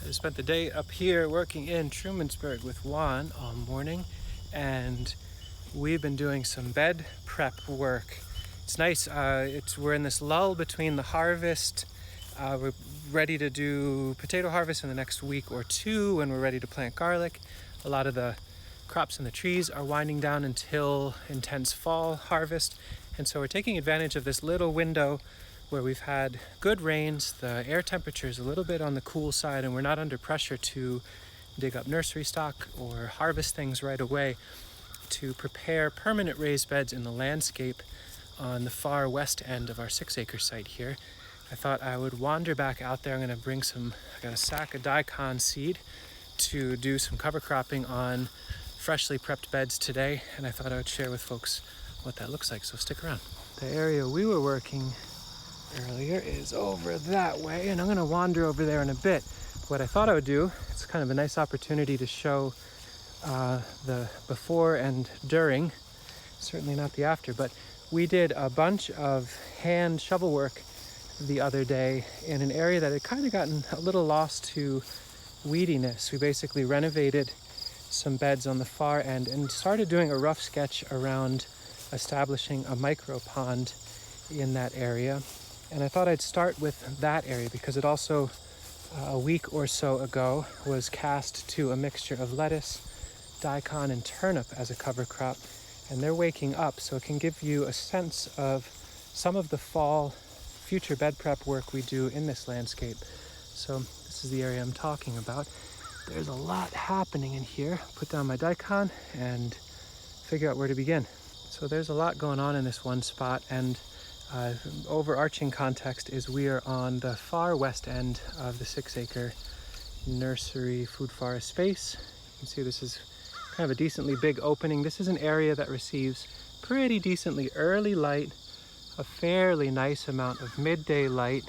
I spent the day up here working in Trumansburg with Juan all morning, and we've been doing some bed prep work. It's nice. We're in this lull between the harvest. We're ready to do potato harvest in the next week or two, and we're ready to plant garlic. A lot of the crops in the trees are winding down until intense fall harvest, and so we're taking advantage of this little window where we've had good rains. The air temperature is a little bit on the cool side, and we're not under pressure to dig up nursery stock or harvest things right away, to prepare permanent raised beds in the landscape on the far west end of our 6-acre site here. I thought I would wander back out there. I got a sack of daikon seed to do some cover cropping on freshly prepped beds today, and I thought I would share with folks what that looks like, so stick around. The area we were working earlier is over that way, and I'm going to wander over there in a bit. What I thought I would do, it's kind of a nice opportunity to show the before and during, certainly not the after, but we did a bunch of hand shovel work the other day in an area that had kind of gotten a little lost to weediness. We basically renovated some beds on the far end and started doing a rough sketch around establishing a micro pond in that area. And I thought I'd start with that area because it also, a week or so ago, was cast to a mixture of lettuce, daikon, and turnip as a cover crop. And they're waking up, so it can give you a sense of some of the fall future bed prep work we do in this landscape. So this is the area I'm talking about. There's a lot happening in here. Put down my daikon and figure out where to begin. So there's a lot going on in this one spot, and overarching context is we are on the far west end of the 6-acre nursery food forest space. You can see this is kind of a decently big opening. This is an area that receives pretty decently early light, a fairly nice amount of midday light.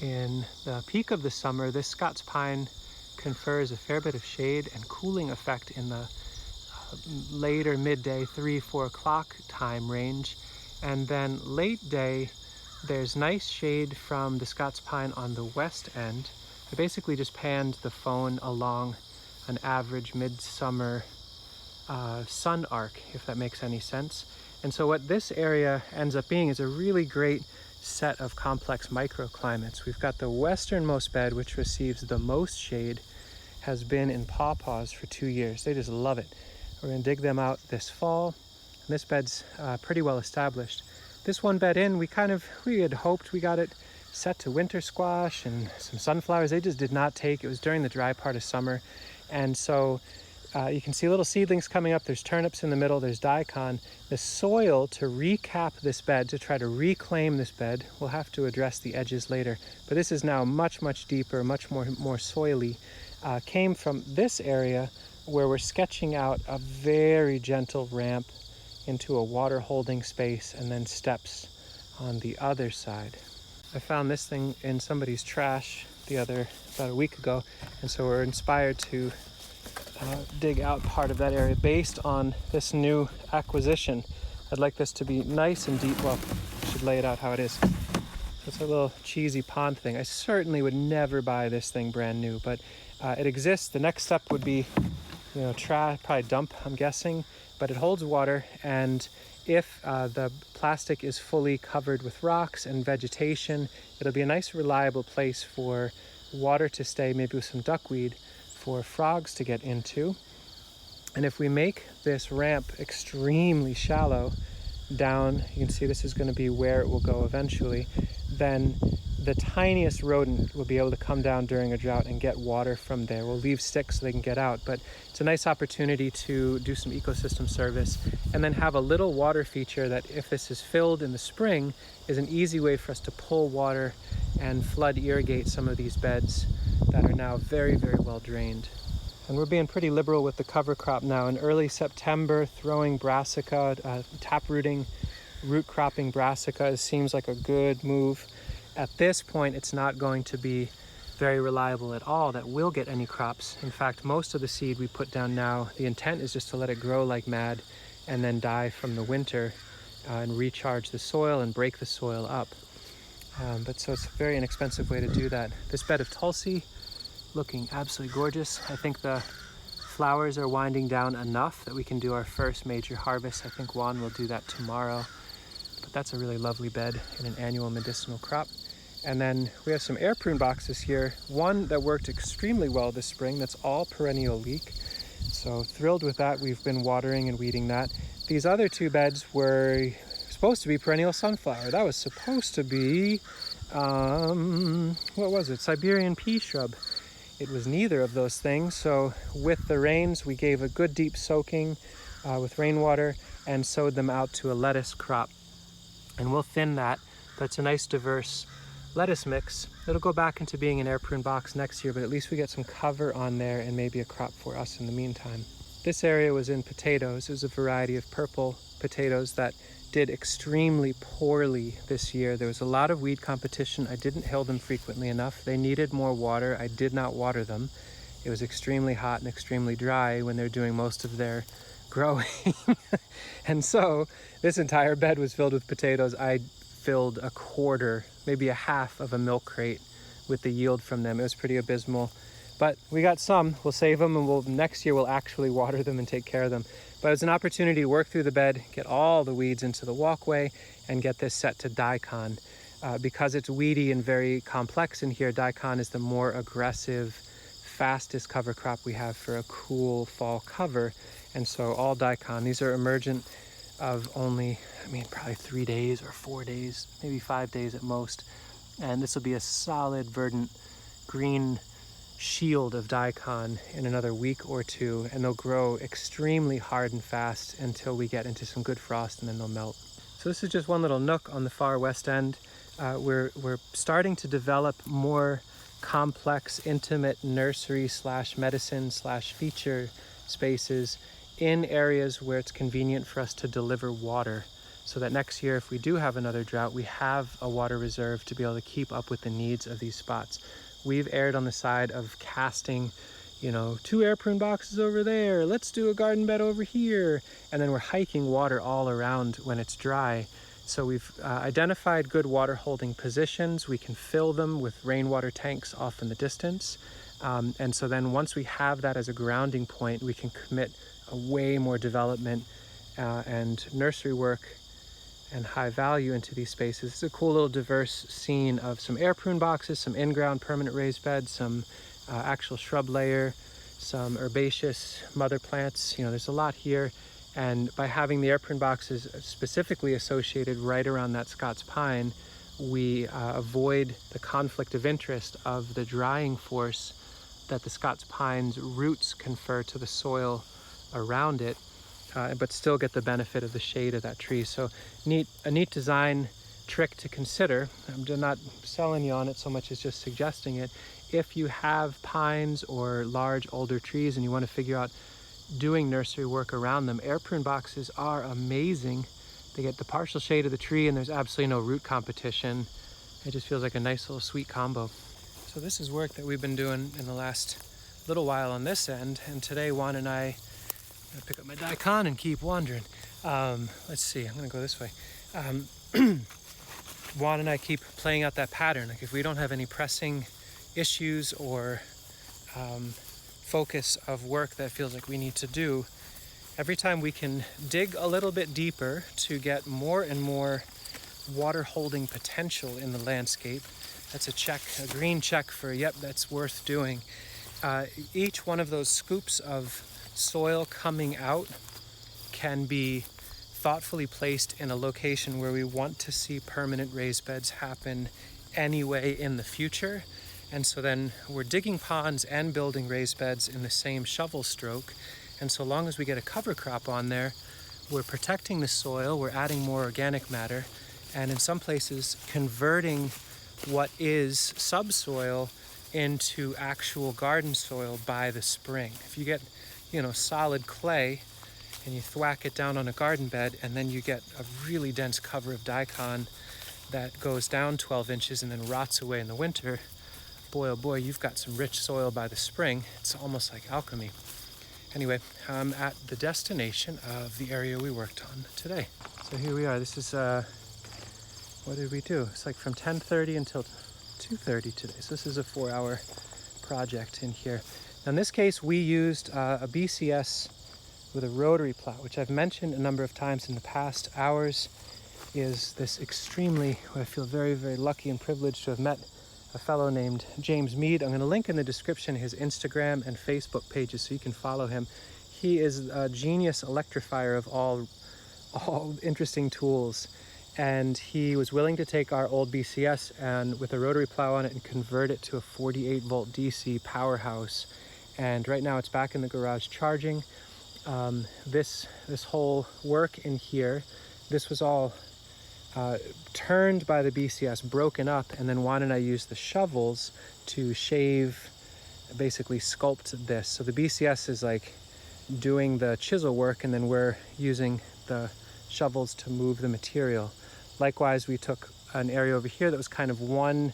In the peak of the summer, this Scots pine confers a fair bit of shade and cooling effect in the later midday 3-4 o'clock time range. And then late day, there's nice shade from the Scots pine on the west end. I basically just panned the phone along an average midsummer sun arc, if that makes any sense. And so what this area ends up being is a really great set of complex microclimates. We've got the westernmost bed, which receives the most shade, has been in pawpaws for 2 years. They just love it. We're gonna dig them out this fall. And this bed's pretty well established. This one bed in, we had hoped we got it set to winter squash and some sunflowers. They just did not take. It was during the dry part of summer. And so you can see little seedlings coming up. There's turnips in the middle, there's daikon. The soil to recap this bed, to try to reclaim this bed, we'll have to address the edges later. But this is now much, much deeper, much more soily. Came from this area where we're sketching out a very gentle ramp into a water holding space and then steps on the other side. I found this thing in somebody's trash about a week ago, and so we're inspired to dig out part of that area based on this new acquisition. I'd like this to be nice and deep. Well, I should lay it out how it is. It's a little cheesy pond thing. I certainly would never buy this thing brand new, but it exists. The next step would be, probably dump, I'm guessing, but it holds water, and if the plastic is fully covered with rocks and vegetation, it'll be a nice reliable place for water to stay, maybe with some duckweed for frogs to get into. And if we make this ramp extremely shallow down, you can see this is going to be where it will go eventually, then the tiniest rodent will be able to come down during a drought and get water from there. We'll leave sticks so they can get out, but it's a nice opportunity to do some ecosystem service and then have a little water feature that, if this is filled in the spring, is an easy way for us to pull water and flood irrigate some of these beds that are now very, very well drained. And we're being pretty liberal with the cover crop now. In early September, throwing brassica, taprooting, root cropping brassica seems like a good move. At this point, it's not going to be very reliable at all that we'll get any crops. In fact, most of the seed we put down now, the intent is just to let it grow like mad and then die from the winter and recharge the soil and break the soil up. But so it's a very inexpensive way to do that. This bed of Tulsi looking absolutely gorgeous. I think the flowers are winding down enough that we can do our first major harvest. I think Juan will do that tomorrow. But that's a really lovely bed in an annual medicinal crop. And then we have some air prune boxes here. One that worked extremely well this spring, that's all perennial leek. So thrilled with that. We've been watering and weeding that. These other two beds were supposed to be perennial sunflower. That was supposed to be, what was it? Siberian pea shrub. It was neither of those things. So with the rains, we gave a good deep soaking with rainwater and sowed them out to a lettuce crop. And we'll thin that, but it's a nice diverse lettuce mix. It'll go back into being an air prune box next year, but at least we get some cover on there and maybe a crop for us in the meantime. This area was in potatoes. It was a variety of purple potatoes that did extremely poorly this year. There was a lot of weed competition. I didn't hill them frequently enough. They needed more water. I did not water them. It was extremely hot and extremely dry when they're doing most of their growing. And so this entire bed was filled with potatoes. I filled a quarter, maybe a half of a milk crate with the yield from them. It was pretty abysmal, but we got some. We'll save them, and next year we'll actually water them and take care of them. But it was an opportunity to work through the bed, get all the weeds into the walkway, and get this set to daikon. Because it's weedy and very complex in here, daikon is the more aggressive, fastest cover crop we have for a cool fall cover. And so all daikon. These are emergent of only, probably 3 days or 4 days, maybe 5 days at most. And this will be a solid, verdant, green shield of daikon in another week or two. And they'll grow extremely hard and fast until we get into some good frost, and then they'll melt. So this is just one little nook on the far west end. We're starting to develop more complex, intimate nursery / medicine / feature spaces in areas where it's convenient for us to deliver water, so that next year, if we do have another drought, we have a water reserve to be able to keep up with the needs of these spots. We've erred on the side of casting, 2 air prune boxes over there, let's do a garden bed over here, and then we're hiking water all around when it's dry. So we've identified good water holding positions. We can fill them with rainwater tanks off in the distance. And so then once we have that as a grounding point, we can commit a way more development and nursery work and high value into these spaces. It's a cool little diverse scene of some air prune boxes, some in-ground permanent raised beds, some actual shrub layer, some herbaceous mother plants. There's a lot here. And by having the air prune boxes specifically associated right around that Scots pine, we avoid the conflict of interest of the drying force that the Scots pine's roots confer to the soil around it, but still get the benefit of the shade of that tree. So a neat design trick to consider. I'm not selling you on it so much as just suggesting it. If you have pines or large older trees and you want to figure out doing nursery work around them, air prune boxes are amazing. They get the partial shade of the tree and there's absolutely no root competition. It just feels like a nice little sweet combo. So this is work that we've been doing in the last little while on this end, and today Juan and I pick up my daikon and keep wandering. Let's see, I'm gonna go this way. Juan and I keep playing out that pattern. Like if we don't have any pressing issues or focus of work that feels like we need to do, every time we can dig a little bit deeper to get more and more water holding potential in the landscape, that's a check, a green check for, yep, that's worth doing. Each one of those scoops of soil coming out can be thoughtfully placed in a location where we want to see permanent raised beds happen anyway in the future. And so then we're digging ponds and building raised beds in the same shovel stroke. And so long as we get a cover crop on there, we're protecting the soil, we're adding more organic matter, and in some places converting what is subsoil into actual garden soil by the spring. If you get, solid clay and you thwack it down on a garden bed, and then you get a really dense cover of daikon that goes down 12 inches and then rots away in the winter, boy, oh boy, you've got some rich soil by the spring. It's almost like alchemy. Anyway, I'm at the destination of the area we worked on today. So here we are. This is, what did we do? It's like from 10:30 until 2:30 today. So this is a 4-hour project in here. Now in this case, we used a BCS with a rotary plow, which I've mentioned a number of times in the past. Ours is this extremely, I feel very, very lucky and privileged to have met a fellow named James Mead. I'm going to link in the description his Instagram and Facebook pages so you can follow him. He is a genius electrifier of all interesting tools. And he was willing to take our old BCS and with a rotary plow on it and convert it to a 48 volt DC powerhouse. And right now it's back in the garage charging. This whole work in here, this was all turned by the BCS, broken up, and then Juan and I used the shovels to shave, basically sculpt this. So the BCS is like doing the chisel work, and then we're using the shovels to move the material. Likewise, we took an area over here that was kind of one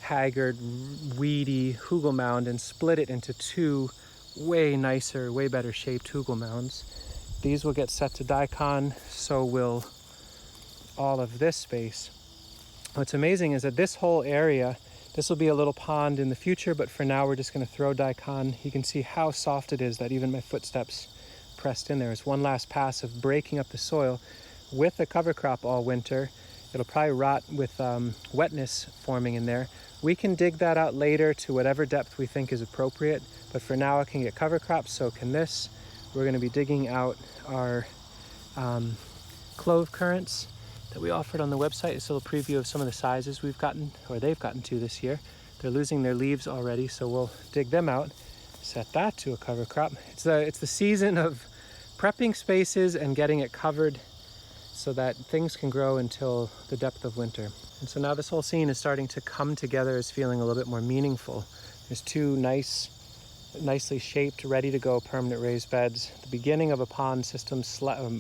haggard, weedy hugel mound and split it into two way nicer, way better shaped hugel mounds. These will get set to daikon, so will all of this space. What's amazing is that this whole area, this will be a little pond in the future, but for now we're just going to throw daikon. You can see how soft it is that even my footsteps pressed in there. It's one last pass of breaking up the soil with a cover crop all winter. It'll probably rot with wetness forming in there. We can dig that out later to whatever depth we think is appropriate, but for now it can get cover crops, so can this. We're going to be digging out our clove currants that we offered on the website. It's a little preview of some of the sizes we've gotten, or they've gotten to this year. They're losing their leaves already, so we'll dig them out, set that to a cover crop. It's the season of prepping spaces and getting it covered so that things can grow until the depth of winter. And so now this whole scene is starting to come together as feeling a little bit more meaningful. There's two nicely shaped, ready to go permanent raised beds. The beginning of a pond system,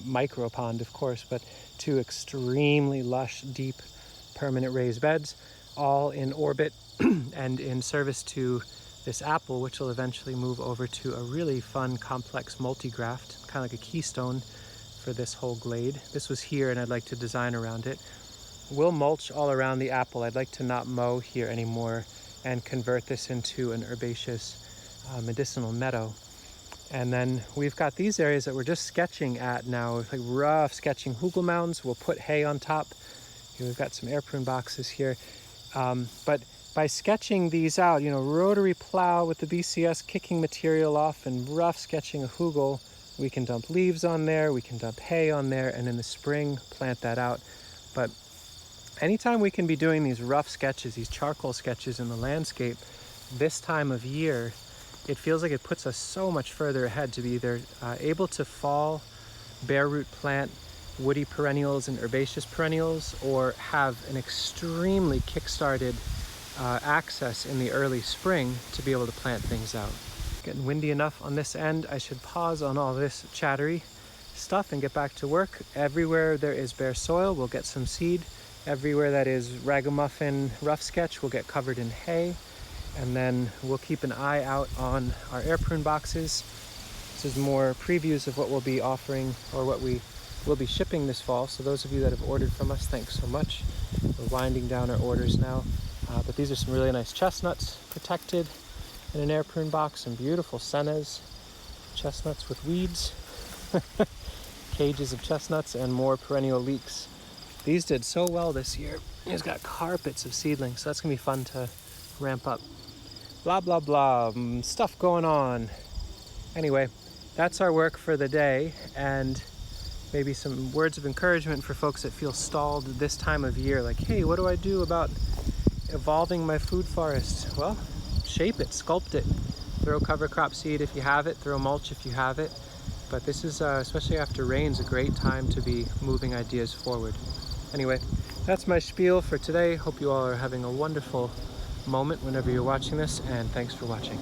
micro pond of course, but two extremely lush, deep, permanent raised beds, all in orbit and in service to this apple, which will eventually move over to a really fun, complex multi-graft, kind of like a keystone for this whole glade. This was here and I'd like to design around it. We'll mulch all around the apple. I'd like to not mow here anymore and convert this into an herbaceous medicinal meadow. And then we've got these areas that we're just sketching at now, like rough sketching hugel mounds. We'll put hay on top. Here we've got some air prune boxes here. But by sketching these out, rotary plow with the BCS kicking material off and rough sketching a hugel, we can dump leaves on there, we can dump hay on there, and in the spring plant that out. But anytime we can be doing these rough sketches, these charcoal sketches in the landscape this time of year, it feels like it puts us so much further ahead to be either able to fall, bare root plant woody perennials and herbaceous perennials, or have an extremely kick-started access in the early spring to be able to plant things out. Getting windy enough on this end, I should pause on all this chattery stuff and get back to work. Everywhere there is bare soil, we'll get some seed. Everywhere that is ragamuffin rough sketch will get covered in hay. And then we'll keep an eye out on our air prune boxes. This is more previews of what we'll be offering or what we will be shipping this fall. So those of you that have ordered from us, thanks so much. We're winding down our orders now. But these are some really nice chestnuts protected in an air prune box, some beautiful sennas, chestnuts with weeds, cages of chestnuts, and more perennial leeks. These did so well this year. It's got carpets of seedlings, so that's gonna be fun to ramp up. Blah, blah, blah, stuff going on. Anyway, that's our work for the day, and maybe some words of encouragement for folks that feel stalled this time of year. Like, hey, what do I do about evolving my food forest? Well, shape it, sculpt it. Throw cover crop seed if you have it, throw mulch if you have it. But this is, especially after rains, a great time to be moving ideas forward. Anyway, that's my spiel for today. Hope you all are having a wonderful moment whenever you're watching this, and thanks for watching.